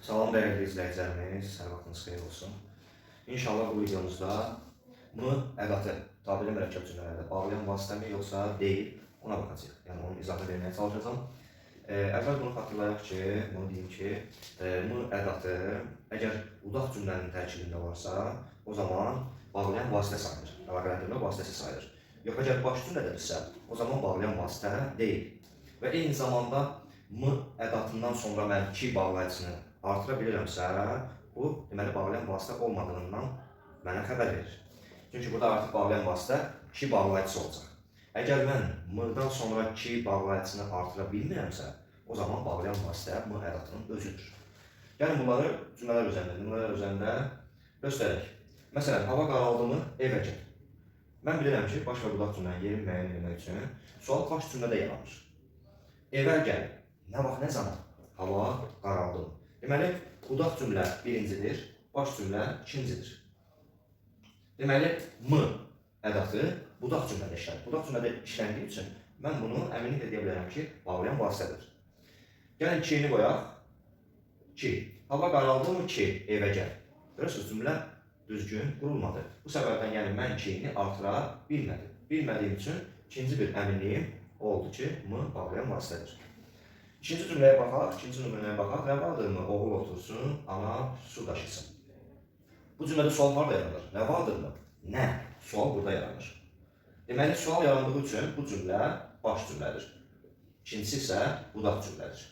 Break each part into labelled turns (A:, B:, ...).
A: Salam dəyərli izləyicilərimiz, hər vaxtınız xeyir olsun. İnşallah bu videomuzda M ədatı, tabiri mürəkkəb cümlələrdə bağlayan vasitəmi yoxsa deyil, ona baxacağıq. Yəni onun izahını verməyə çalışacağım. Əvvəl bunu xatırlayaq ki, bunu deyim ki, M ədatı əgər udaq cümlənin tərkibində varsa, o zaman bağlayan vasitə sayılır. Əlaqələndirmə vasitəsi sayılır. Yox, əgər baş cümlədədirsə, o zaman bağlayan vasitə deyil. Və eyni zamanda M ədatından sonra mən ki bağlayıcısını artıra bilirəmsə, bu deməli bağlayan vasitə olmadığından mənə xəbər verir. Çünki burada artıq bağlayan vasitə ki bağlayıcısı olacaq. Əgər mən M-dan sonra ki bağlayıcısını artıra bilmirəmsə, o zaman bağlayan vasitə M ədatının özüdür. Yəni bunları cümlələr üzərində göstərək. Məsələn, hava qaraldı mı, evə gəl. Mən bilirəm ki, baş və budaq cümlənin yerini müəyyən etmək üçün sual baş cümlədə yaranır. Evə gəl. Nə vaxt, nə zaman? Hava qaraldı mı? Deməli, budaq cümlə birincidir, baş cümlə ikincidir. Deməli, M ədatı budaq cümlədə işlənir. Budaq cümlədə işləndiyi üçün mən bunu əminliklə deyə bilərəm ki, bağlayan vasitədir. Gəlin ki-ni qoyaq. Ki. Hava qaraldı mı ki, evə gəl. Görürsünüz, cümlə düzgün qurulmadı. Bu səbəbdən yəni mən ki-ni artıra bilmədim. Bilmədiyim üçün ikinci bir əminliyim oldu ki, M bağlayan vasitədir. İkinci cümləyə baxaq, rəvadır mı, oğul otursun, ana su daşısın. Bu cümlədə sual harada yaranır? Rəvadır mı? Nə? Sual burada yaranır. Deməli, sual yarandığı üçün bu cümlə baş cümlədir. İkincisi isə budaq cümlədir.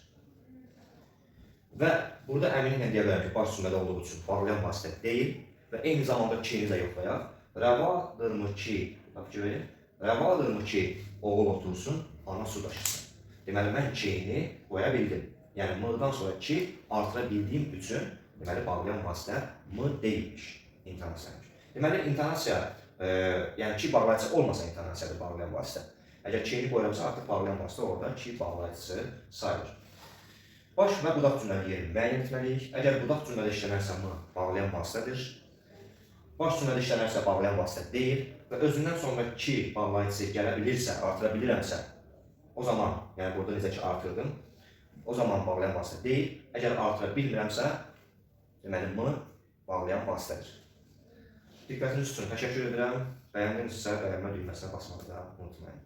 A: Və burada əminliklə deyə bilərəm ki, baş cümlədə olduğu üçün bağlayan vasitə deyil və eyni zamanda ki-ni də yoxlayaq. Rəvadır mı ki, rəvadır mı ki, oğul otursun, ana su daşısın. Deməli, mən ki-ni qoya bildim. Yəni, M-dan sonra ki artıra bildiyim üçün, deməli, bağlayan vasitə M deyilmiş, intonasiyamış. Deməli, intonasiya, yəni ki bağlayıcısı olmasa intonasiyadır bağlayan vasitə. Əgər ki-ni qoyuramsa, artıq bağlayan vasitə orada ki bağlayıcısı sayılır. Baş və budaq cümlənin yerini müəyyən etməliyik. Əgər budaq cümlədə işlənərsə M bağlayan vasitədir. Baş cümlədə işlənərsə bağlayan vasitə deyil və özündən sonra ki bağlayıcısı gələ bilirsə, artıra bilirəmsə, o zaman, yəni burada necə ki artırdım, o zaman bağlayan vasitə deyil. Əgər artıra bilmirəmsə, deməli M bağlayan vasitədir. Diqqətiniz üçün təşəkkür edirəm. Bəyəndinizsə bəyənmə düyməsinə basmağı da unutmayın.